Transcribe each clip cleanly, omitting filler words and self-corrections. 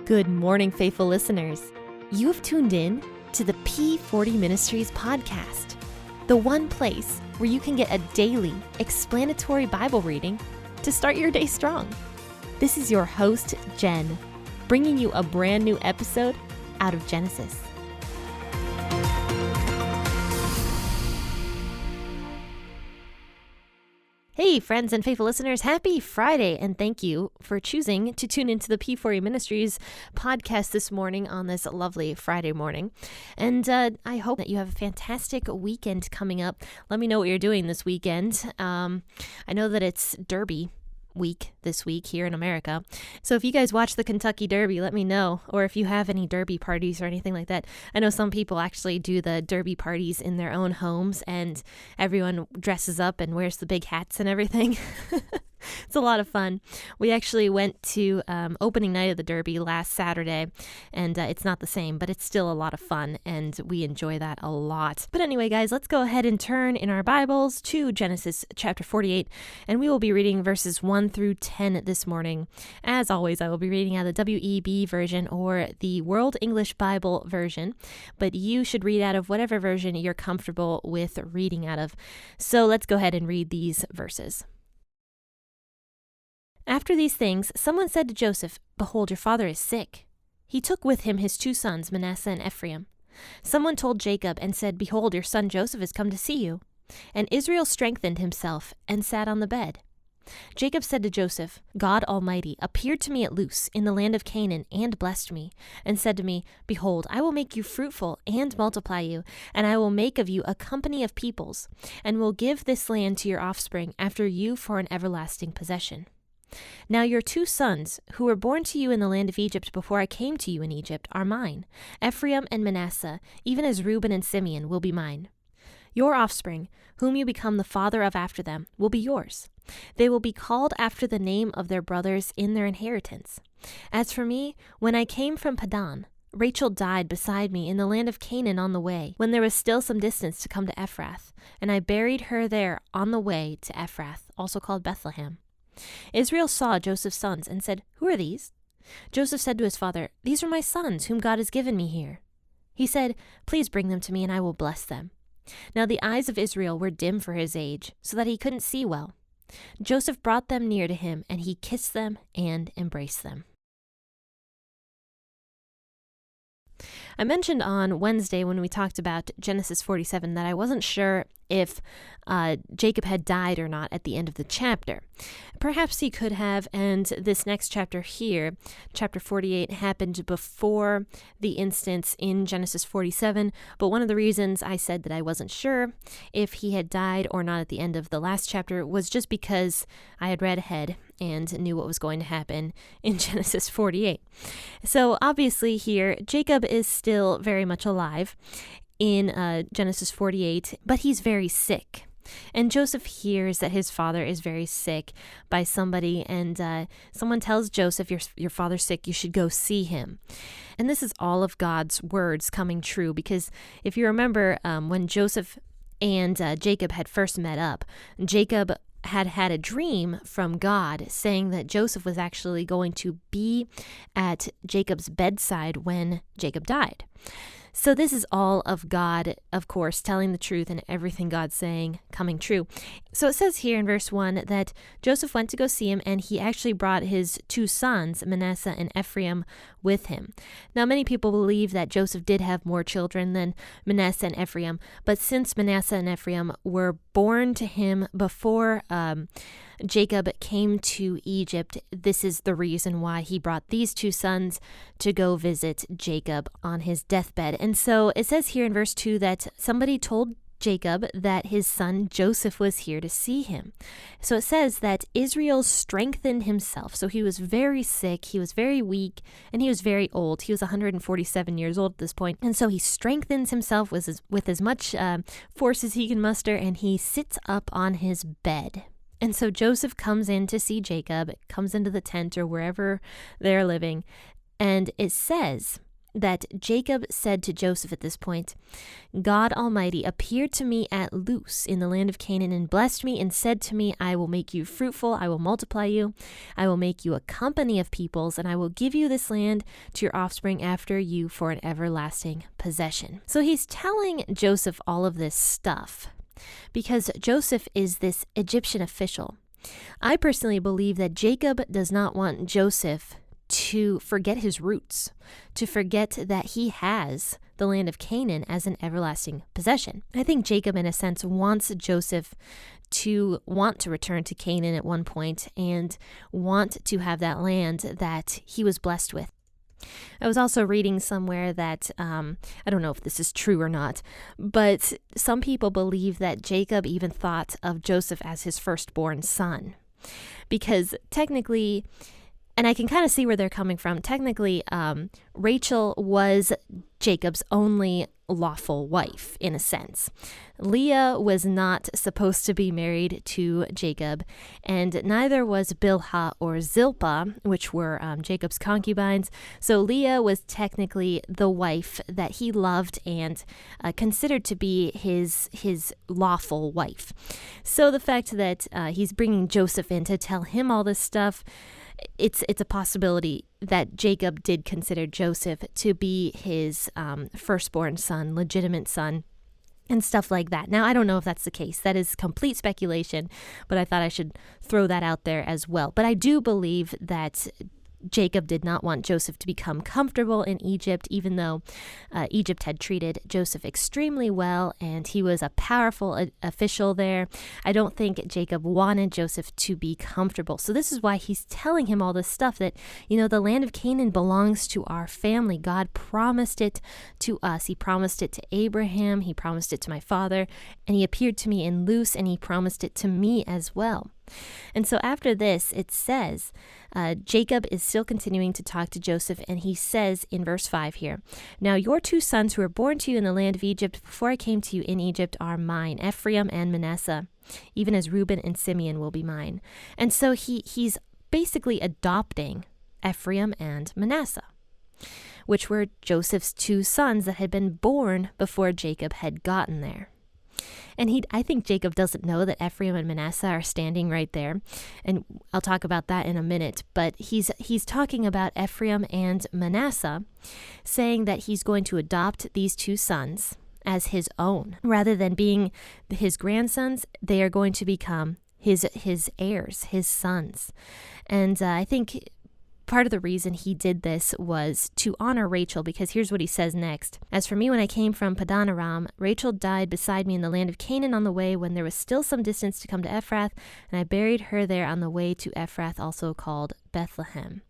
Good morning, faithful listeners. You have tuned in to the P40 Ministries podcast, the one place where you can get a daily explanatory Bible reading to start your day strong. This is your host, Jen, bringing you a brand new episode out of Genesis. Hey, friends and faithful listeners, happy Friday, and thank you for choosing to tune into the P40 Ministries podcast this morning on this lovely Friday morning. And I hope that you have a fantastic weekend coming up. Let me know what you're doing this weekend. I know that it's Derby week this week here in America. So if you guys watch the Kentucky Derby, let me know. Or if you have any Derby parties or anything like that. I know some people actually do the Derby parties in their own homes and everyone dresses up and wears the big hats and everything. It's a lot of fun. We actually went to opening night of the Derby last Saturday, and it's not the same, but it's still a lot of fun, and we enjoy that a lot. But anyway, guys, let's go ahead and turn in our Bibles to Genesis chapter 48, and we will be reading verses 1 through 10 this morning. As always, I will be reading out of the WEB version or the World English Bible version, but you should read out of whatever version you're comfortable with reading out of. So let's go ahead and read these verses. After these things, someone said to Joseph, "Behold, your father is sick." He took with him his two sons, Manasseh and Ephraim. Someone told Jacob and said, "Behold, your son Joseph has come to see you." And Israel strengthened himself and sat on the bed. Jacob said to Joseph, "God Almighty appeared to me at Luz in the land of Canaan and blessed me, and said to me, Behold, I will make you fruitful and multiply you, and I will make of you a company of peoples, and will give this land to your offspring after you for an everlasting possession. Now your two sons, who were born to you in the land of Egypt before I came to you in Egypt, are mine. Ephraim and Manasseh, even as Reuben and Simeon, will be mine. Your offspring, whom you become the father of after them, will be yours. They will be called after the name of their brothers in their inheritance. As for me, when I came from Padan, Rachel died beside me in the land of Canaan on the way, when there was still some distance to come to Ephrath, and I buried her there on the way to Ephrath, also called Bethlehem. Israel saw Joseph's sons and said, "Who are these?" Joseph said to his father, "These are my sons, whom God has given me here." He said, "Please bring them to me, and I will bless them." Now the eyes of Israel were dim for his age, so that he couldn't see well. Joseph brought them near to him, and he kissed them and embraced them. I mentioned on Wednesday when we talked about Genesis 47 that I wasn't sure if Jacob had died or not at the end of the chapter. Perhaps he could have, and this next chapter here, chapter 48, happened before the instance in Genesis 47, but one of the reasons I said that I wasn't sure if he had died or not at the end of the last chapter was just because I had read ahead and knew what was going to happen in Genesis 48. So obviously here, Jacob is still very much alive in Genesis 48, but he's very sick. And Joseph hears that his father is very sick by somebody, and someone tells Joseph, your father's sick, you should go see him. And this is all of God's words coming true, because if you remember when Joseph and Jacob had first met up, Jacob had had a dream from God saying that Joseph was actually going to be at Jacob's bedside when Jacob died. So this is all of God, of course, telling the truth and everything God's saying coming true. So it says here in verse 1 that Joseph went to go see him, and he actually brought his two sons, Manasseh and Ephraim, with him. Now, many people believe that Joseph did have more children than Manasseh and Ephraim, but since Manasseh and Ephraim were born to him before Jacob came to Egypt, this is the reason why he brought these two sons to go visit Jacob on his deathbed. And so it says here in verse 2 that somebody told Jacob that his son Joseph was here to see him. So it says that Israel strengthened himself. So he was very sick, he was very weak, and he was very old. He was 147 years old at this point. And so he strengthens himself with as much force as he can muster, and he sits up on his bed. And so Joseph comes in to see Jacob, comes into the tent or wherever they're living, and it says that Jacob said to Joseph at this point, God Almighty appeared to me at Luz in the land of Canaan and blessed me and said to me, I will make you fruitful, I will multiply you, I will make you a company of peoples, and I will give you this land to your offspring after you for an everlasting possession. So he's telling Joseph all of this stuff because Joseph is this Egyptian official. I personally believe that Jacob does not want Joseph to forget his roots, to forget that he has the land of Canaan as an everlasting possession. I think Jacob, in a sense, wants Joseph to want to return to Canaan at one point and want to have that land that he was blessed with. I was also reading somewhere that, I don't know if this is true or not, but some people believe that Jacob even thought of Joseph as his firstborn son. Because technically, and I can kind of see where they're coming from. Technically, Rachel was Jacob's only lawful wife, in a sense. Leah was not supposed to be married to Jacob, and neither was Bilhah or Zilpah, which were Jacob's concubines. So Leah was technically the wife that he loved and considered to be his lawful wife. So the fact that he's bringing Joseph in to tell him all this stuff, it's a possibility that Jacob did consider Joseph to be his firstborn son, legitimate son, and stuff like that. Now, I don't know if that's the case. That is complete speculation, but I thought I should throw that out there as well. But I do believe that Jacob did not want Joseph to become comfortable in Egypt, even though Egypt had treated Joseph extremely well and he was a powerful official there. I don't think Jacob wanted Joseph to be comfortable. So this is why he's telling him all this stuff that, the land of Canaan belongs to our family. God promised it to us. He promised it to Abraham. He promised it to my father. And he appeared to me in Luz, and he promised it to me as well. And so after this, it says, Jacob is still continuing to talk to Joseph, and he says in verse 5 here, now your 2 sons who were born to you in the land of Egypt before I came to you in Egypt are mine, Ephraim and Manasseh, even as Reuben and Simeon will be mine. And so he's basically adopting Ephraim and Manasseh, which were Joseph's 2 sons that had been born before Jacob had gotten there. And I think Jacob doesn't know that Ephraim and Manasseh are standing right there. And I'll talk about that in a minute. But he's talking about Ephraim and Manasseh, saying that he's going to adopt these 2 sons as his own. Rather than being his grandsons, they are going to become his heirs, his sons. And I think part of the reason he did this was to honor Rachel, because here's what he says next. As for me, when I came from Padan Aram, Rachel died beside me in the land of Canaan on the way when there was still some distance to come to Ephrath, and I buried her there on the way to Ephrath, also called Bethlehem.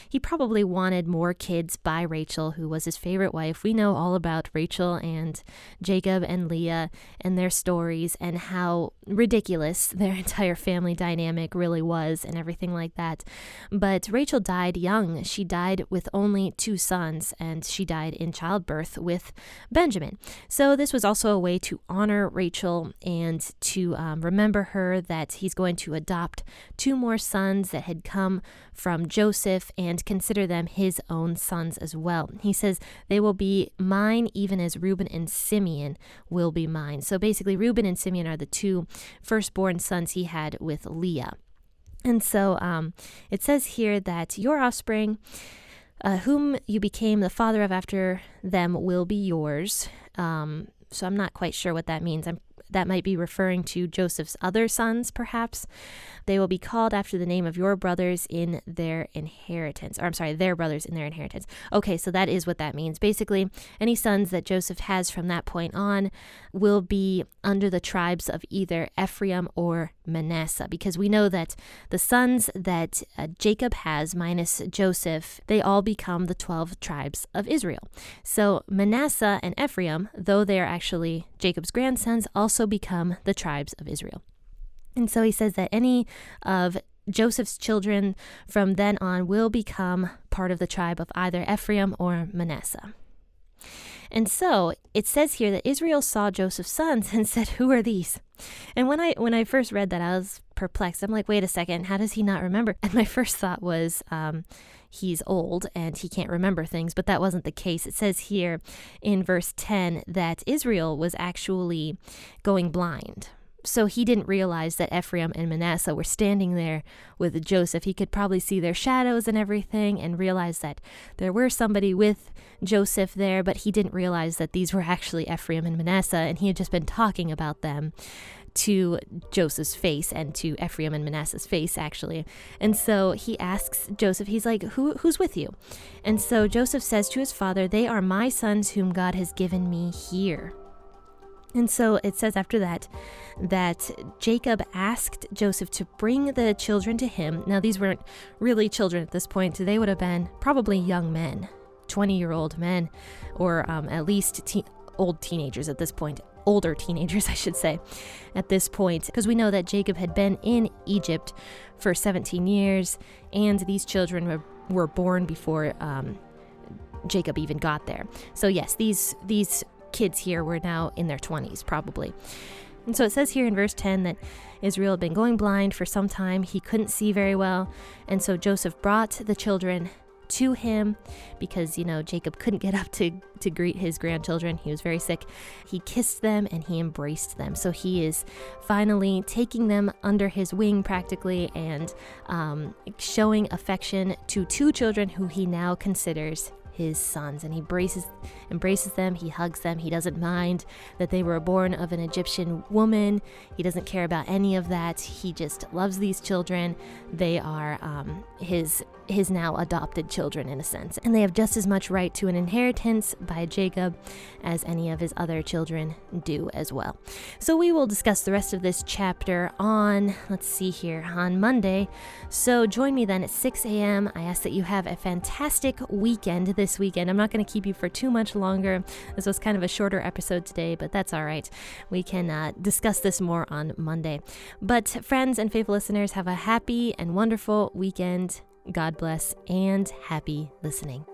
He probably wanted more kids by Rachel, who was his favorite wife. We know all about Rachel and Jacob and Leah and their stories and how ridiculous their entire family dynamic really was and everything like that. But Rachel died young. She died with only 2 sons, and she died in childbirth with Benjamin. So this was also a way to honor Rachel and to remember her, that he's going to adopt 2 more sons that had come from Joseph and consider them his own sons as well. He says, they will be mine even as Reuben and Simeon will be mine. So basically, Reuben and Simeon are the 2 firstborn sons he had with Leah. And so it says here that your offspring, whom you became the father of after them, will be yours. So I'm not quite sure what that means. That might be referring to Joseph's other sons, perhaps. They will be called after the name of your brothers in their inheritance. Or I'm sorry, their brothers in their inheritance. Okay, so that is what that means. Basically, any sons that Joseph has from that point on will be under the tribes of either Ephraim or Manasseh, because we know that the sons that Jacob has, minus Joseph, they all become the 12 tribes of Israel. So Manasseh and Ephraim, though they are actually Jacob's grandsons, also become the tribes of Israel. And so he says that any of Joseph's children from then on will become part of the tribe of either Ephraim or Manasseh. And so it says here that Israel saw Joseph's sons and said, who are these? And when I first read that, I was perplexed. I'm like, wait a second, how does he not remember? And my first thought was, he's old and he can't remember things, but that wasn't the case. It says here in verse 10 that Israel was actually going blind. So he didn't realize that Ephraim and Manasseh were standing there with Joseph. He could probably see their shadows and everything and realize that there were somebody with Joseph there, but he didn't realize that these were actually Ephraim and Manasseh, and he had just been talking about them to Joseph's face and to Ephraim and Manasseh's face, actually. And so he asks Joseph, he's like, who's with you? And so Joseph says to his father, they are my sons whom God has given me here. And so it says after that Jacob asked Joseph to bring the children to him. Now, these weren't really children at this point. They would have been probably young men, 20-year-old men, or at least old teenagers at this point. Older teenagers, I should say, at this point, because we know that Jacob had been in Egypt for 17 years, and these children were born before Jacob even got there. So yes, these kids here were now in their 20s, probably. And so it says here in verse 10 that Israel had been going blind for some time. He couldn't see very well. And so Joseph brought the children to him because, Jacob couldn't get up to greet his grandchildren. He was very sick. He kissed them and he embraced them. So he is finally taking them under his wing practically and showing affection to two children who he now considers his sons, and he embraces them, he hugs them. He doesn't mind that they were born of an Egyptian woman. He doesn't care about any of that. He just loves these children. They are his now adopted children in a sense, and they have just as much right to an inheritance by Jacob as any of his other children do as well. So we will discuss the rest of this chapter on Monday. So join me then at 6 a.m. I ask that you have a fantastic weekend this weekend. I'm not going to keep you for too much longer. This was kind of a shorter episode today, but that's all right. We can discuss this more on Monday. But friends and faithful listeners, have a happy and wonderful weekend. God bless and happy listening.